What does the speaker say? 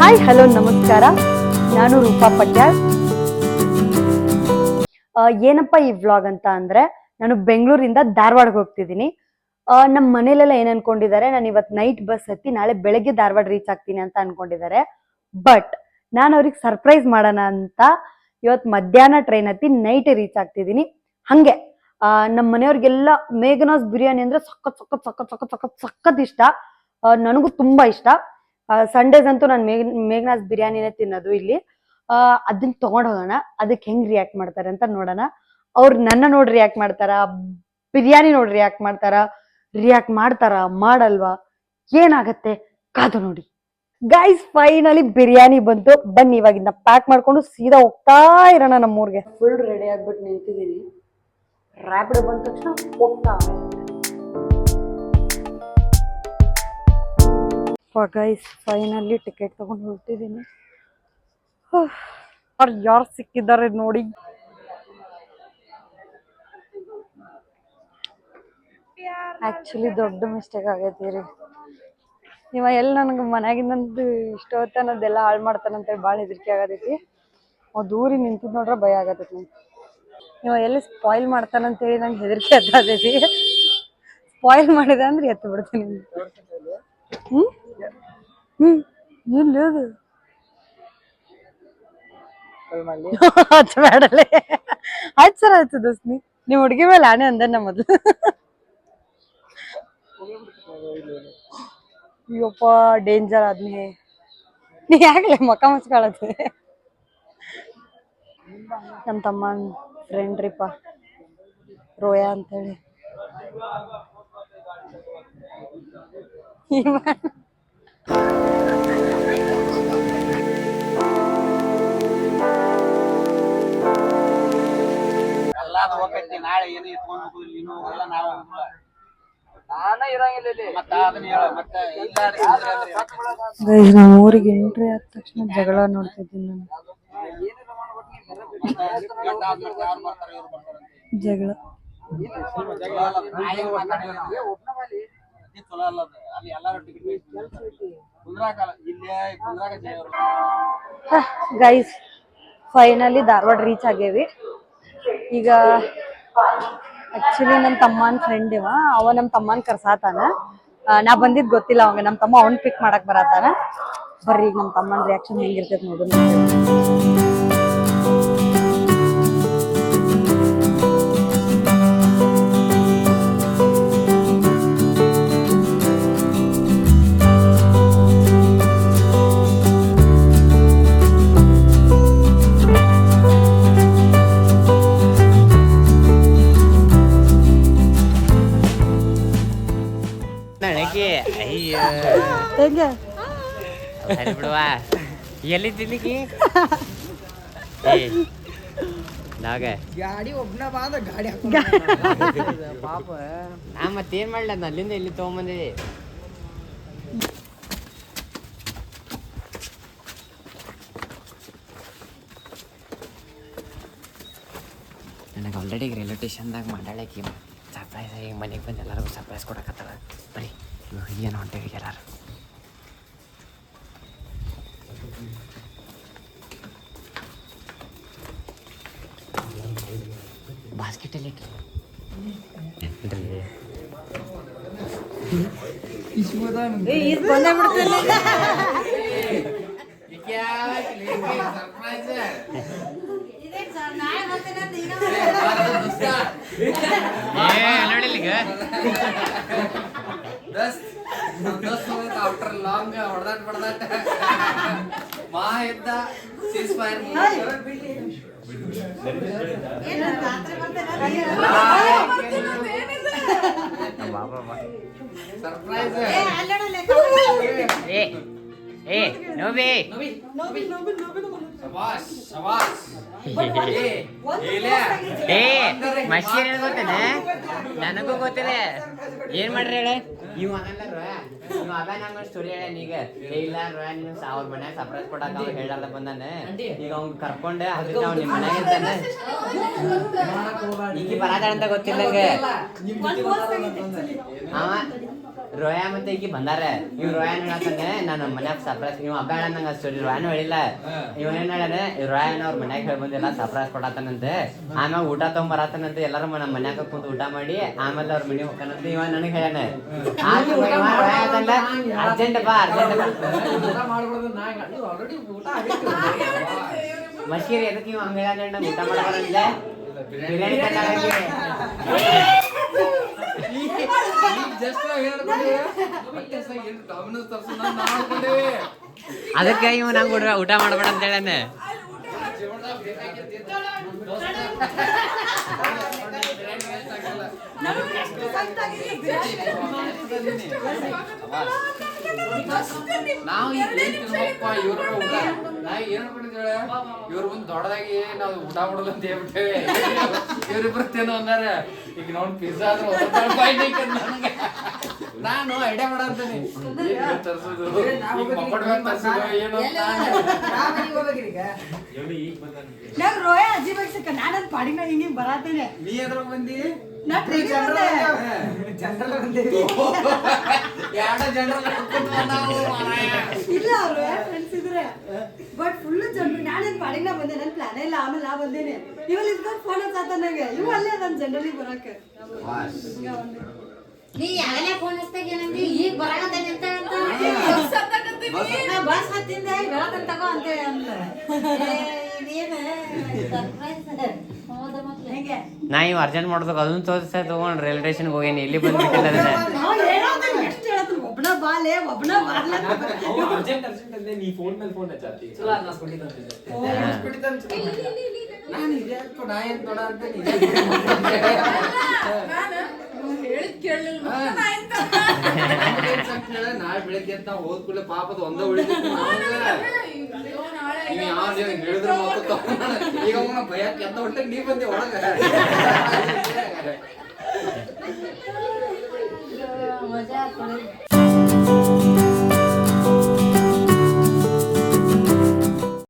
Hi hello ನಮಸ್ಕಾರ, ನಾನು ರೂಪಾ ಪಟ್ಯಾಳ್. ಏನಪ್ಪ ಈ ವ್ಲಾಗ್ ಅಂತ ಅಂದ್ರೆ, ನಾನು ಬೆಂಗಳೂರಿಂದ ಧಾರವಾಡಕ್ಕೆ ಹೋಗ್ತಿದ್ದೀನಿ. ನಮ್ಮ ಮನೇಲೆಲ್ಲ ಏನ್ ಅನ್ಕೊಂಡಿದ್ದಾರೆ, ನಾನು ಇವತ್ತು ನೈಟ್ ಬಸ್ ಹತ್ತಿ ನಾಳೆ ಬೆಳಗ್ಗೆ ಧಾರವಾಡ ರೀಚ್ ಆಗ್ತೀನಿ ಅಂತ ಅನ್ಕೊಂಡಿದ್ದಾರೆ. ಬಟ್ ನಾನು ಅವ್ರಿಗೆ ಸರ್ಪ್ರೈಸ್ ಮಾಡೋಣ ಅಂತ ಇವತ್ತು ಮಧ್ಯಾಹ್ನ ಟ್ರೈನ್ ಹತ್ತಿ ನೈಟ್ ರೀಚ್ ಆಗ್ತಿದ್ದೀನಿ. ಹಂಗೆ ನಮ್ಮ ಮನೆಯವ್ರಿಗೆಲ್ಲ ಮೇಘನಾಸ್ ಬಿರಿಯಾನಿ ಅಂದ್ರೆ ಸಖತ್ ಸಖತ್ ಸಖತ್ ಸಖತ್ ಸಖತ್ ಸಖತ್ ಇಷ್ಟ. ನನಗೂ ತುಂಬಾ ಇಷ್ಟ. ಸಂಡೇಸ್ ಅಂತೂ ನಾನು ಮೇಘನಾಸ್ ಬಿರಿಯಾನಿನೇ ತಿನ್ನೋದು ಇಲ್ಲಿ. ಅದನ್ನ ತಗೊಂಡ್ ಹೋಗೋಣ, ಅದಕ್ಕೆ ಹೆಂಗ್ ರಿಯಾಕ್ಟ್ ಮಾಡ್ತಾರೆ ಅಂತ ನೋಡೋಣ. ಅವ್ರು ನನ್ನ ನೋಡಿ ರಿಯಾಕ್ಟ್ ಮಾಡ್ತಾರ, ಬಿರಿಯಾನಿ ನೋಡಿ ರಿಯಾಕ್ಟ್ ಮಾಡ್ತಾರ ಮಾಡಲ್ವಾ, ಏನಾಗತ್ತೆ ಕಾದು ನೋಡಿ. ಗೈಸ್ ಫೈನಲಿ ಬಿರಿಯಾನಿ ಬಂತು. ಬನ್ನಿ ಇವಾಗಿಂದ ಪ್ಯಾಕ್ ಮಾಡ್ಕೊಂಡು ಸೀದಾ ಹೋಗ್ತಾ ಇರೋಣ ನಮ್ಮೂರ್ಗೆ. ಫುಲ್ ರೆಡಿ ಆಗ್ಬಿಟ್ಟು ನಿಂತಿದ್ದೀನಿ. ರ್ಯಾಪಿಡ್ ಬಂದ ತಕ್ಷಣ ಹೋಗ್ತಾ ಗೈಸ್ ಫೈನಲಿ ಟಿಕೆಟ್ ತಗೊಂಡು ಹೋಗ್ತಿದ್ದೀನಿ. ಯಾರು ಸಿಕ್ಕಿದ್ದಾರೆ ನೋಡಿ. ಆಕ್ಚುಲಿ ದೊಡ್ಡ ಮಿಸ್ಟೇಕ್ ಆಗೈತಿ ರೀ. ಇವ ಎಲ್ಲಿ ನನಗೆ ಮನ್ಯಾಗಿಂದಂದು ಇಷ್ಟ ಅನ್ನೋದೆಲ್ಲ ಹಾಳು ಮಾಡ್ತಾನಂತೇಳಿ ಭಾಳ ಹೆದರಿಕೆ ಆಗತೈತಿ. ಅವ್ ದೂರಿ ನಿಂತಿದ್ ನೋಡ್ರೆ ಭಯ ಆಗತೈತಿ ನಂಗೆ. ಇವ ಎಲ್ಲಿ ಸ್ಪಾಯ್ಲ್ ಮಾಡ್ತಾನಂತೇಳಿ ನಂಗೆ ಹೆದರಿಕೆ ಆಗ್ತೈತಿ. ಸ್ಪಾಯ್ಲ್ ಮಾಡಿದೆ ಅಂದ್ರೆ ಎತ್ತು ಬಿಡ್ತೀನಿ. ಇಲ್ಲ ಅದು ಹಚ್ಬೇಡಲೆ, ಹಚ್ಚರ ಆಯ್ತು ದೋಸ್ನಿ. ನೀವ್ ಹುಡುಗಿ ಮೇಲೆ ಆನೆ ಅಂದ ನಮ್ಮ ಮೊದ್ಲು. ಅಯ್ಯಪ್ಪ ಡೇಂಜರ್ ಆದ್ಮಿ. ನೀ ಯಾಕಲೆ ಮಕ್ಕ ಮುಚ್ಕೊಳತ್ತೆ? ನಮ್ಮ ತಮ್ಮನ್ ಫ್ರೆಂಡ್ ರೀಪ, ರೋಯಾ ಅಂತೇಳಿ. ನಮ್ಮ ಊರಿಗೆ ಎಂಟ್ರಿ ಆದ ತಕ್ಷಣ ಜಗಳ ನೋಡ್ತಿದ್ದೀನಿ ನಾನು. ಜಗಳ ಗೈಸ್ ಫೈನಲಿ ಧಾರವಾಡ ರೀಚ್ ಆಗೇವಿ. ಈಗ ಆಕ್ಚುಲಿ ನಮ್ಮ ತಮ್ಮನ ಫ್ರೆಂಡ್ ಅವ ನಮ್ಮ ತಮ್ಮನ್ ಕರ್ಸಾತಾನ. ನಾ ಬಂದಿದ್ ಗೊತ್ತಿಲ್ಲ ಅವಂಗ. ನಮ್ಮ ತಮ್ಮ ಅವ್ನ್ ಪಿಕ್ ಮಾಡಕ್ ಬರತಾನ. ಬರ್ರಿ ಈಗ ನಮ್ಮ ತಮ್ಮನ ರಿಯಾಕ್ಷನ್ ಹೆಂಗಿರ್ತೈತಿ ನೋಡು. ಬಿಡುವ ಎಲ್ಲಿದ್ದೀನಿ ಗಾಡಿ ಒಬ್ನ ಬಾದ ಗಾಡಿ ಪಾಪ. ನಾ ಮತ್ತೇನ್ ಮಾಡ್ಲ, ಅಲ್ಲಿಂದ ಇಲ್ಲಿ ತಗೊಂಬಂದಿದೆ. ನನಗೆ ಆಲ್ರೆಡಿ ರೈಲ್ವೆ ಸ್ಟೇಷನ್ದಾಗ ಮಾಡಾಳಕಿ ಸರ್ಪ್ರೈಸ್ ಆಗಿ ಮನೆಗೆ ಬಂದು ಎಲ್ಲರಿಗೂ ಸರ್ಪ್ರೈಸ್ ಕೊಡಕತ್ತಾಳ. ಬರೀ ಏನು ಹೊಂಟೇವಿ ಎಲ್ಲಾರು. ಬಾಸ್ಕೆಟಲ್ಲಿ ನೋಡಿಲ್ಲಿಗ ಆಫ್ಟರ್ ಲಾಂಗ್ ಹೊಡೆದಾಟ ಬಡದಾಟ ಮಾ ಇದ್ದ ಸೀಸ್ ಫೈರ್ ಸರ್ಪ್ರೈಸ್. ಏ ನೋಬಿ ಶಬಾಷ್ ಶಬಾಷ್. ಮಷೀನ್ ಗೊತ್ತೇನೆ, ನನಗೂ ಗೊತ್ತಿಲ್ಲ. ಏನ್ ಮಾಡ್ರಿ ಹೇಳ ಇವ್ ಅನ್ನಲ್ಲ ಇವ್ ಅದ ನಂಗ ಸ್ಟೋರಿ ಹೇಳ. ಈಗ ಇಲ್ಲ ನೀನು ಅವ್ರ ಮನ್ಯಾಗ ಸರ್ಪ್ರೈಸ್ ಕೊಡಾಕ ಅವ್ ಹೇಳಾರ್ದ ಬಂದಾನ. ಈಗ ಅವ್ನ್ ಕರ್ಕೊಂಡೆ ಅದಕ್ಕೆ ಅವ್ ನಿಮ್ ಮನ್ಯಾಗ ಇರ್ತಾನ. ಈಕಿ ಬರಾದಾಳ ಅಂತ ಗೊತ್ತಿಲ್ಲ ನಂಗೆ. ಅವ ರೋಯಾ ಮತ್ತೆ ಈಗ ಬಂದಾರ ಇವ್ ರೋಯಾನ್ ಹೇಳತ್ತಾನೆ ನಾನು ಮನ್ಯಾಗ ಸರ್ಪ್ರೈಸ್ ಇವ್ ಹಬ್ಬ ಹೇಳ ನಂಗೆ ಸ್ಟೋರಿ ರೋಯಾನು ಹೇಳಿಲ್ಲ ಇವನೇನ್ ಹೇಳ್ಯಾನೆ ರೋಯಾನ್ ಅವ್ರ ಮನ್ಯಾಗ ಹೇಳಿ ಬಂದಿಲ್ಲ ಸರ್ಪ್ರೈಸ್ ಕೊಡತ್ತಾನಂತೆ ಆಮೇಲೆ ಊಟ ತಗೊಂಬರತ್ತಾನಂತೆ ಎಲ್ಲರೂ ನಮ್ಮ ಮನ್ಯಾಗ ಕುಂತು ಊಟ ಮಾಡಿ ಆಮೇಲೆ ಅವ್ರ ಮನೆ ಹೋಗ್ತಾನಂತೆ ಇವ ನನಗೆ ಹೇಳ್ಯಾನೆ ಅರ್ಜೆಂಟ್ ಬಾ ಮಸ್ಕೇರಿ ಎದಕ್ಕೆ ಇವ್ ಹಂಗ ಹೇಳ ನಂಗೆ ಊಟ ಮಾಡಬಾರಂದೆ ಬಿರಿಯಾನಿ ಅದಕ್ಕೆ ಇವ್ ನಂಗೆ ಊಟ ಮಾಡಬೇಡ ಅಂತ ಹೇಳನೆ ನಾವು ಏನ್ ಅನ್ಕೊಂಡಿದ್ದೇವೆ ಇವ್ರು ಬಂದು ದೊಡ್ಡದಾಗಿ ನಾವು ಊಟ ಮಾಡೋದು ಅಂತ ಹೇಳ್ಬಿಟ್ಟೇವೆ ಇವ್ರಿಬ್ರತ್ತೇನು ಅಂದಾರ ಈಗ ನೋಡ್ ಪಿಜ್ಜಾ ನನಗೆ ನಾನು ಐಡಿಯಾ ಮಾಡಂತೀನಿ ತರ್ಸೋದು ಏನು ರೋಯಾ ಅಜ್ಜಿ ಬಗ್ಗೆ ನಾನಂತ ಪಾಡಿನ ಹಿಂಗೆ ಬರತ್ತೇನೆ ನೀ ಎದ್ರ ಬಂದಿ ನಾ ಟ್ರೈನ್ ಇಲ್ಲ ಅವ್ರು ಫ್ರೆಂಡ್ಸ್ ಇದ್ರೆ ಬಟ್ ಫುಲ್ ಜನರು ನಾನೇನ್ ಪಾಡಿನ ಬಂದೆ ನನ್ ಪ್ಲಾನ್ ಇಲ್ಲ ಆಮೇಲೆ ನಾ ಬಂದೇನೆ ಇವಾಗ ಇದ್ಕೊಂಡು ಫೋನ್ ಹಚ್ಚಾತ ನಂಗೆ ಇವ್ ಅಲ್ಲೇ ಅದನ್ ಜನರಲಿ ಬರಕ್ಕೆ ನೀ ಯಾಗಲೇ ಫೋನ್ ಹಚ್ತಾಗ ಏನಂದಿ ಈಗ ಬರಾಕತ್ತೇನೆ ಅಂತ ಬಸ್ ಹತ್ತಿಂದ ಬೆಳಕನ್ ತಗೋ ಅಂತೇಳಿ ಅಂದ ಹೆಂಗೆ ನಾ ಇವ್ ಅರ್ಜೆಂಟ್ ಮಾಡೋದಕ್ಕೆ ಅದನ್ನ ತಗೊಂಡ್ ರೈಲ್ವೆ ಸ್ಟೇಷನ್ಗೆ ಹೋಗೇನಿ ಇಲ್ಲಿ ಬಂದ್ಬಿಟ್ಟಿಲ್ಲ ಅದನ್ನ ಎಷ್ಟು ಹೇಳತ್ತ ಒಬ್ಬನ ಬಾಲೆ ಒಬ್ಬನ ಬಾಲ ನೀ ಫೋನ್ ಮೇಲೆ ಫೋನ್ ಹಚ್ಚಾತಿ ನಾನು ಇದೇ ನಾ ಏನ್ ನೋಡ ಅಂತ ನಾಳೆ ಬೆಳಿಗ್ಗೆ ಅಂತ ನಾವು ಹೋದ್ ಕೂಡಲೇ ಪಾಪದ ಒಂದ ಉಳಿದಿತ್ತು ಹೇಳಿದ್ರೆ ಈಗ ಅವನ ಭಯಕ್ಕೆ ಎತ್ತ ಹೊಟ್ಟೆ ನೀ ಬಂದೆ ಒಳಗ ಮಜಾ